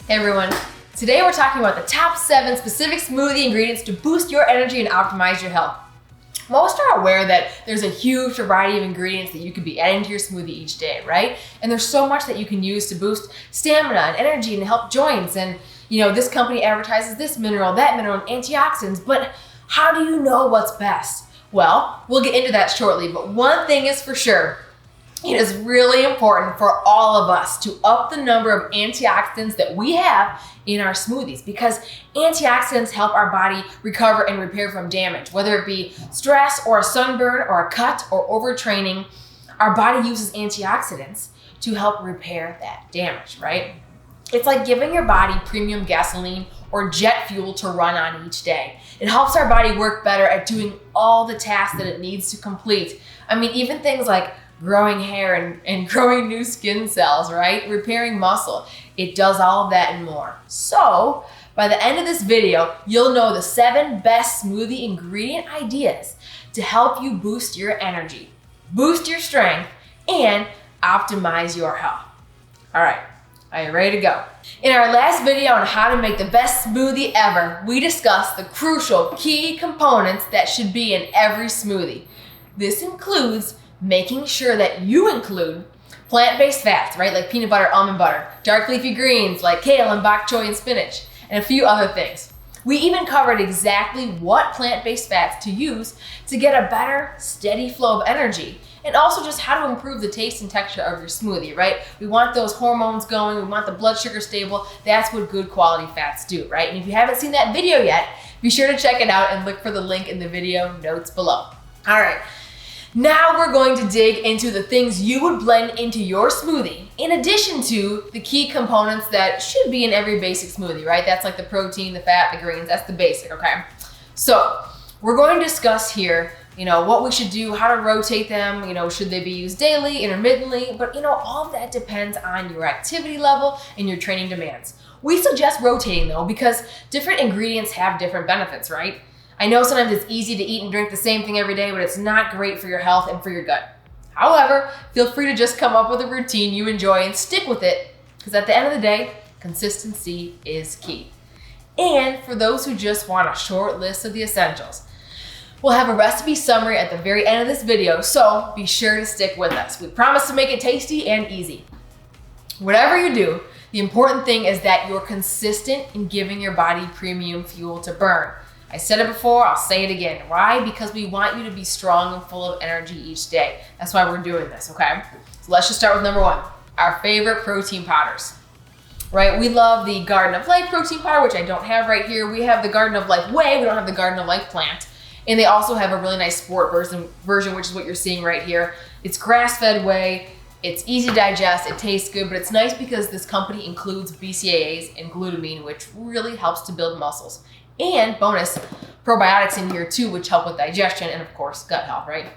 Hey everyone, today we're talking about the top 7 specific smoothie ingredients to boost your energy and optimize your health. Most are aware that there's a huge variety of ingredients that you could be adding to your smoothie each day, right? And there's so much that you can use to boost stamina and energy and help joints. And this company advertises this mineral, that mineral, and antioxidants, but how do you know what's best? Well, we'll get into that shortly, but one thing is for sure, it is really important for all of us to up the number of antioxidants that we have in our smoothies, because antioxidants help our body recover and repair from damage, whether it be stress or a sunburn or a cut or overtraining. Our body uses antioxidants to help repair that damage, right? It's like giving your body premium gasoline or jet fuel to run on each day. It helps our body work better at doing all the tasks that it needs to complete. I mean, even things like growing hair and growing new skin cells, right? Repairing muscle. It does all of that and more. So by the end of this video, you'll know the 7 best smoothie ingredient ideas to help you boost your energy, boost your strength, and optimize your health. All right, are you ready to go? In our last video on how to make the best smoothie ever, we discussed the crucial key components that should be in every smoothie. This includes making sure that you include plant-based fats, right? Like peanut butter, almond butter, dark leafy greens like kale and bok choy and spinach, and a few other things. We even covered exactly what plant-based fats to use to get a better, steady flow of energy, and also just how to improve the taste and texture of your smoothie, right? We want those hormones going, we want the blood sugar stable. That's what good quality fats do, right? And if you haven't seen that video yet, be sure to check it out and look for the link in the video notes below. All right. Now we're going to dig into the things you would blend into your smoothie, in addition to the key components that should be in every basic smoothie, right? That's like the protein, the fat, the greens, that's the basic, okay? So we're going to discuss here, what we should do, how to rotate them, should they be used daily, intermittently, but all of that depends on your activity level and your training demands. We suggest rotating though, because different ingredients have different benefits, right? I know sometimes it's easy to eat and drink the same thing every day, but it's not great for your health and for your gut. However, feel free to just come up with a routine you enjoy and stick with it, because at the end of the day, consistency is key. And for those who just want a short list of the essentials, we'll have a recipe summary at the very end of this video, so be sure to stick with us. We promise to make it tasty and easy. Whatever you do, the important thing is that you're consistent in giving your body premium fuel to burn. I said it before, I'll say it again. Why? Because we want you to be strong and full of energy each day. That's why we're doing this, okay? So let's just start with number 1, our favorite protein powders, right? We love the Garden of Life protein powder, which I don't have right here. We have the Garden of Life whey, we don't have the Garden of Life plant. And they also have a really nice sport version, which is what you're seeing right here. It's grass-fed whey, it's easy to digest, it tastes good, but it's nice because this company includes BCAAs and glutamine, which really helps to build muscles. And bonus, probiotics in here too, which help with digestion and of course, gut health, right?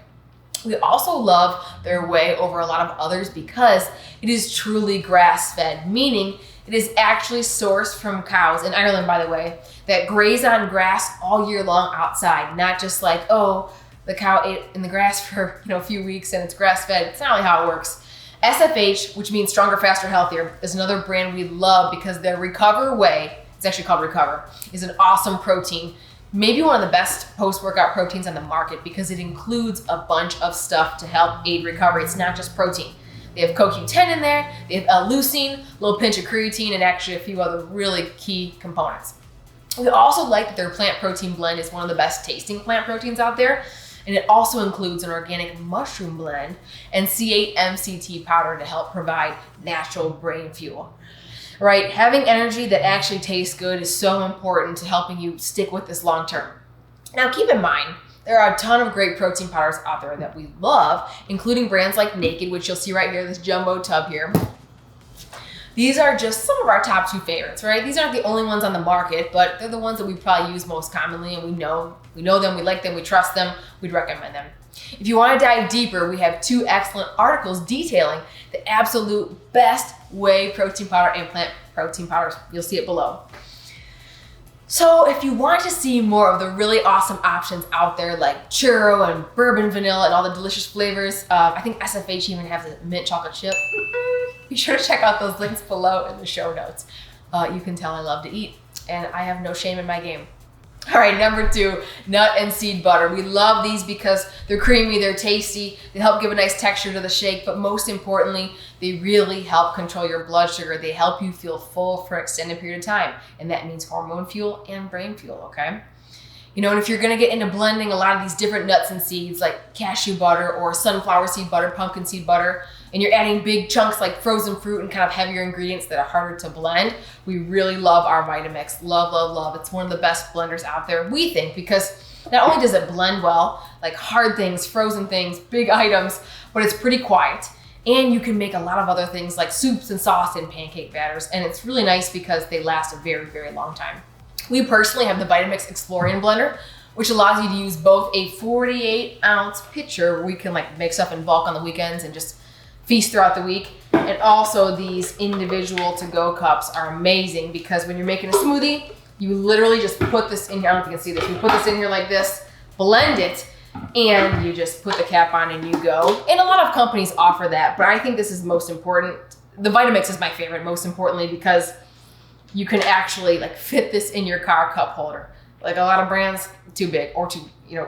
We also love their whey over a lot of others because it is truly grass-fed, meaning it is actually sourced from cows in Ireland, by the way, that graze on grass all year long outside, not just like, oh, the cow ate in the grass for a few weeks and it's grass-fed. It's not really how it works. SFH, which means stronger, faster, healthier, is another brand we love because their Recover whey, it's actually called Recover, is an awesome protein. Maybe one of the best post-workout proteins on the market because it includes a bunch of stuff to help aid recovery. It's not just protein. They have CoQ10 in there, they have L-leucine, a little pinch of creatine, and actually a few other really key components. We also like that their plant protein blend is one of the best tasting plant proteins out there, and it also includes an organic mushroom blend and C8 MCT powder to help provide natural brain fuel. Right, having energy that actually tastes good is so important to helping you stick with this long term. Now keep in mind, there are a ton of great protein powders out there that we love, including brands like Naked, which you'll see right here, this jumbo tub here. These are just some of our top 2 favorites, right? These aren't the only ones on the market, but they're the ones that we probably use most commonly, and we know them, we like them, we trust them, we'd recommend them. If you want to dive deeper, we have 2 excellent articles detailing the absolute best whey protein powder and plant protein powders. You'll see it below. So if you want to see more of the really awesome options out there like churro and bourbon vanilla and all the delicious flavors, I think SFH even has a mint chocolate chip. Be sure to check out those links below in the show notes. You can tell I love to eat, and I have no shame in my game. All right, number 2, nut and seed butter. We love these because they're creamy, they're tasty, they help give a nice texture to the shake, but most importantly, they really help control your blood sugar. They help you feel full for an extended period of time, and that means hormone fuel and brain fuel, okay? You know, and if you're gonna get into blending a lot of these different nuts and seeds like cashew butter or sunflower seed butter, pumpkin seed butter, and you're adding big chunks like frozen fruit and kind of heavier ingredients that are harder to blend, we really love our Vitamix. Love, love, love. It's one of the best blenders out there, we think, because not only does it blend well, like hard things, frozen things, big items, but it's pretty quiet. And you can make a lot of other things like soups and sauce and pancake batters. And it's really nice because they last a very, very long time. We personally have the Vitamix Explorian blender, which allows you to use both a 48-ounce pitcher where we can like mix up in bulk on the weekends and just feast throughout the week. And also these individual to-go cups are amazing because when you're making a smoothie, you literally just put this in here. I don't know if you can see this. You put this in here like this, blend it, and you just put the cap on and you go. And a lot of companies offer that, but I think this is most important. The Vitamix is my favorite, most importantly, because you can actually like fit this in your car cup holder. Like a lot of brands, too big or too,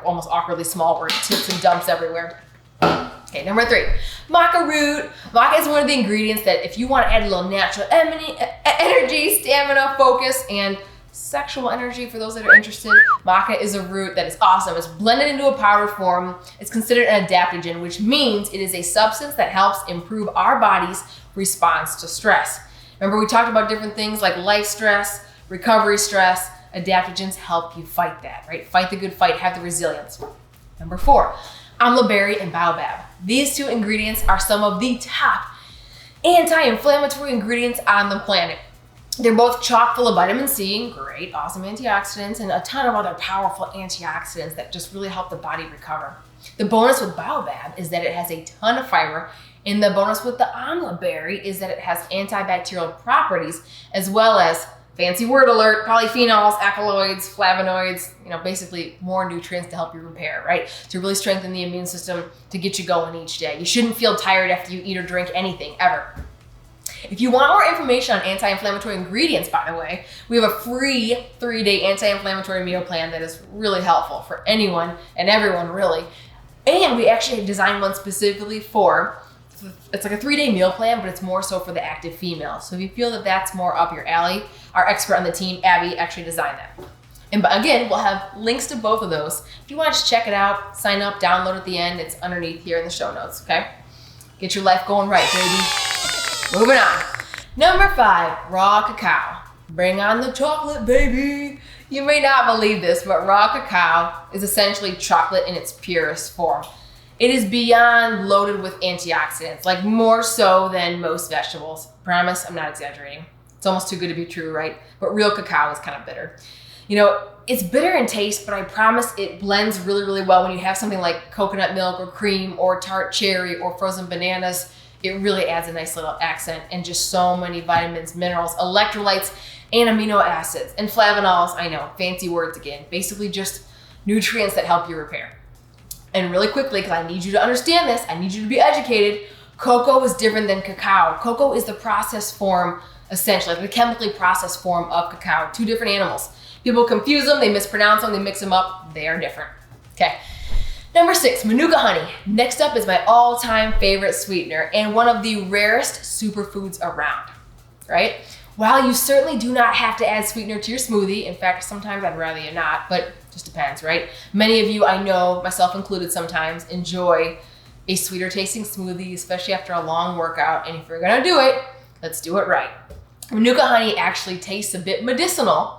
almost awkwardly small where it tips and dumps everywhere. Okay, number 3, maca root. Maca is one of the ingredients that if you want to add a little natural energy, stamina, focus, and sexual energy for those that are interested, maca is a root that is awesome. It's blended into a powder form. It's considered an adaptogen, which means it is a substance that helps improve our body's response to stress. Remember we talked about different things like life stress, recovery stress. Adaptogens help you fight that, right? Fight the good fight, have the resilience. Number 4, amla berry and baobab. These 2 ingredients are some of the top anti-inflammatory ingredients on the planet. They're both chock full of vitamin C, great, awesome antioxidants, and a ton of other powerful antioxidants that just really help the body recover. The bonus with baobab is that it has a ton of fiber, and the bonus with the amla berry is that it has antibacterial properties, as well as, fancy word alert, polyphenols, alkaloids, flavonoids, basically more nutrients to help you repair, right? To really strengthen the immune system to get you going each day. You shouldn't feel tired after you eat or drink anything, ever. If you want more information on anti-inflammatory ingredients, by the way, we have a free 3-day anti-inflammatory meal plan that is really helpful for anyone and everyone, really. And we actually designed one specifically it's like a 3-day meal plan, but it's more so for the active female. So if you feel that that's more up your alley, our expert on the team, Abby, actually designed that. And again, we'll have links to both of those. If you want to just check it out, sign up, download at the end. It's underneath here in the show notes, okay? Get your life going right, baby. Moving on. Number 5, raw cacao. Bring on the chocolate, baby. You may not believe this, but raw cacao is essentially chocolate in its purest form. It is beyond loaded with antioxidants, like more so than most vegetables. Promise, I'm not exaggerating. It's almost too good to be true, right? But real cacao is kind of bitter. It's bitter in taste, but I promise it blends really, really well when you have something like coconut milk or cream or tart cherry or frozen bananas. It really adds a nice little accent, and just so many vitamins, minerals, electrolytes, and amino acids, and flavonols. I know, fancy words again. Basically just nutrients that help you repair. And really quickly, because I need you to understand this, I need you to be educated, cocoa is different than cacao. Cocoa is the processed form, essentially, the chemically processed form of cacao. 2 different animals. People confuse them, they mispronounce them, they mix them up. They are different. Okay. Number 6, Manuka honey. Next up is my all-time favorite sweetener and one of the rarest superfoods around, right? While you certainly do not have to add sweetener to your smoothie, in fact, sometimes I'd rather you not, but just depends, right? Many of you, I know, myself included sometimes, enjoy a sweeter tasting smoothie, especially after a long workout, and if you're gonna do it, let's do it right. Manuka honey actually tastes a bit medicinal,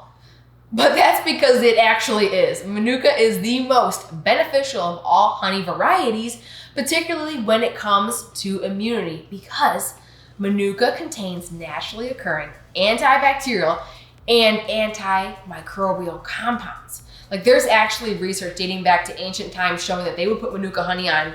but that's because it actually is. Manuka is the most beneficial of all honey varieties, particularly when it comes to immunity, because Manuka contains naturally occurring antibacterial and antimicrobial compounds. Like there's actually research dating back to ancient times showing that they would put Manuka honey on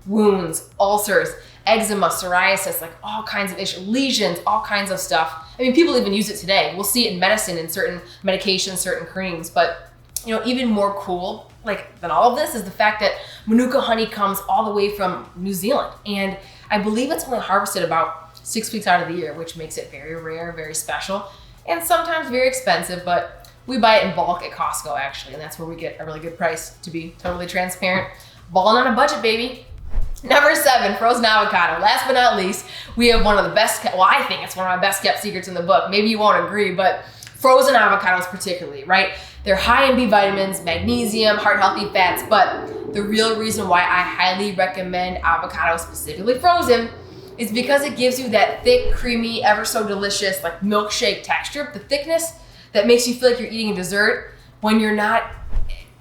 wounds, ulcers, eczema, psoriasis, like all kinds of issues, lesions, all kinds of stuff. I mean, people even use it today. We'll see it in medicine, in certain medications, certain creams, but even more cool than all of this is the fact that Manuka honey comes all the way from New Zealand. And I believe it's only harvested about 6 weeks out of the year, which makes it very rare, very special. and sometimes very expensive, but we buy it in bulk at Costco actually, and that's where we get a really good price, to be totally transparent. Balling on a budget, baby. Number 7, frozen avocado. Last but not least, we have one of the best, well, I think it's one of my best kept secrets in the book. Maybe you won't agree, but frozen avocados particularly, right? They're high in B vitamins, magnesium, heart healthy fats, but the real reason why I highly recommend avocado specifically frozen is because it gives you that thick, creamy, ever so delicious, like milkshake texture, the thickness that makes you feel like you're eating a dessert when you're not,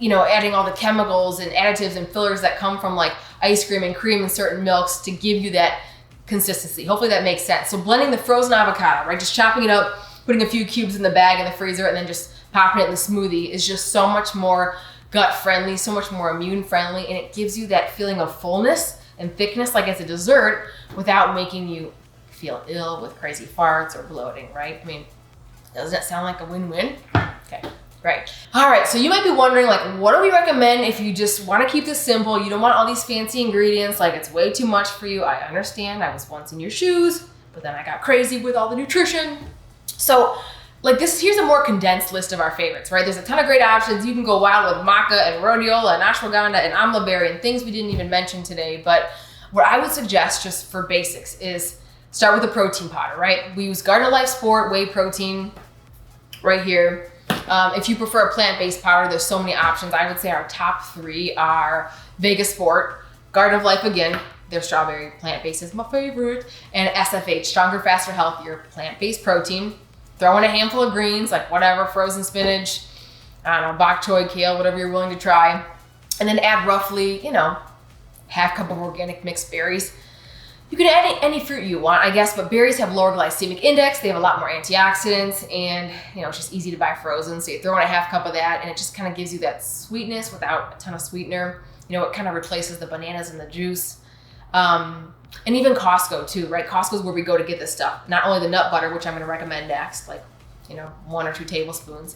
adding all the chemicals and additives and fillers that come from like ice cream and cream and certain milks to give you that consistency. Hopefully that makes sense. So blending the frozen avocado, right? Just chopping it up, putting a few cubes in the bag in the freezer, and then just popping it in the smoothie is just so much more gut friendly, so much more immune friendly, and it gives you that feeling of fullness and thickness like it's a dessert without making you feel ill with crazy farts or bloating, right? I mean, doesn't that sound like a win-win? Okay. Right. All right. So you might be wondering, like, what do we recommend if you just want to keep this simple? You don't want all these fancy ingredients. Like, it's way too much for you. I understand. I was once in your shoes, but then I got crazy with all the nutrition. So, like, here's a more condensed list of our favorites, right? There's a ton of great options. You can go wild with maca and rhodiola and ashwagandha and amla berry and things we didn't even mention today. But what I would suggest, just for basics, is start with a protein powder, right? We use Garden of Life Sport whey protein right here. If you prefer a plant-based powder, there's so many options. I would say our top 3 are Vega Sport, Garden of Life again, their strawberry plant-based is my favorite, and SFH, Stronger, Faster, Healthier, plant-based protein. Throw in a handful of greens, like whatever, frozen spinach, I don't know, bok choy, kale, whatever you're willing to try. And then add roughly, half cup of organic mixed berries. You can add any fruit you want, I guess, but berries have lower glycemic index. They have a lot more antioxidants, and it's just easy to buy frozen. So you throw in a half cup of that, and it just kind of gives you that sweetness without a ton of sweetener. It kind of replaces the bananas and the juice. And even Costco too, right? Costco is where we go to get this stuff. Not only the nut butter, which I'm going to recommend next, like 1 or 2 tablespoons.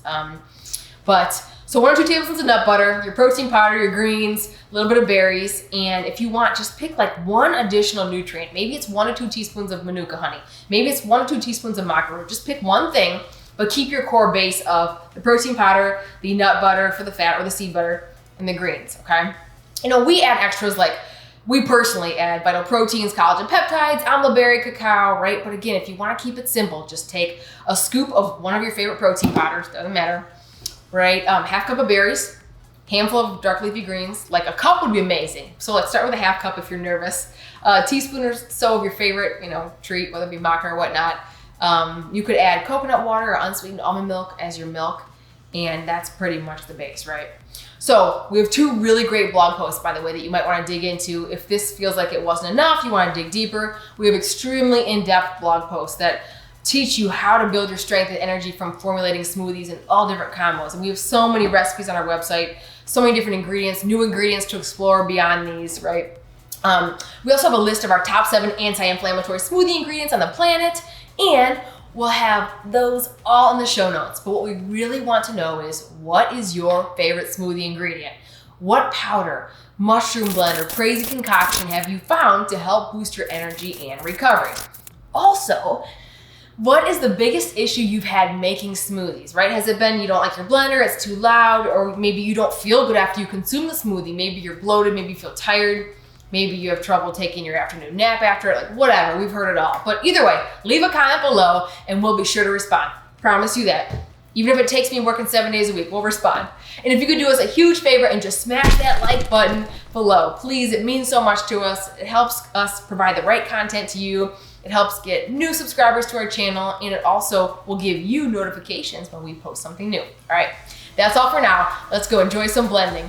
So 1 or 2 tablespoons of nut butter, your protein powder, your greens, a little bit of berries, and if you want, just pick like 1 additional nutrient. Maybe it's 1 or 2 teaspoons of Manuka honey. Maybe it's 1 or 2 teaspoons of maca root. Just pick one thing, but keep your core base of the protein powder, the nut butter for the fat or the seed butter, and the greens, okay? We add extras like, we personally add vital proteins, collagen peptides, amla berry, cacao, right? But again, if you want to keep it simple, just take a scoop of one of your favorite protein powders, doesn't matter, right? Half cup of berries, handful of dark leafy greens, like a cup would be amazing. So let's start with a half cup if you're nervous. A teaspoon or so of your favorite, treat, whether it be maca or whatnot. You could add coconut water or unsweetened almond milk as your milk, and that's pretty much the base, right? So we have 2 really great blog posts, by the way, that you might want to dig into. If this feels like it wasn't enough, you want to dig deeper, we have extremely in-depth blog posts that teach you how to build your strength and energy from formulating smoothies and all different combos. And we have so many recipes on our website, so many different ingredients, new ingredients to explore beyond these, right? We also have a list of our top 7 anti-inflammatory smoothie ingredients on the planet, and we'll have those all in the show notes. But what we really want to know is, what is your favorite smoothie ingredient? What powder, mushroom blend, or crazy concoction have you found to help boost your energy and recovery? Also, what is the biggest issue you've had making smoothies, right? Has it been you don't like your blender, it's too loud, or maybe you don't feel good after you consume the smoothie? Maybe you're bloated, maybe you feel tired, maybe you have trouble taking your afternoon nap after it, like whatever, we've heard it all. But either way, leave a comment below and we'll be sure to respond. Promise you that. Even if it takes me working 7 days a week, we'll respond. And if you could do us a huge favor and just smash that like button below, please, it means so much to us. It helps us provide the right content to you. It helps get new subscribers to our channel, and it also will give you notifications when we post something new. All right, that's all for now. Let's go enjoy some blending.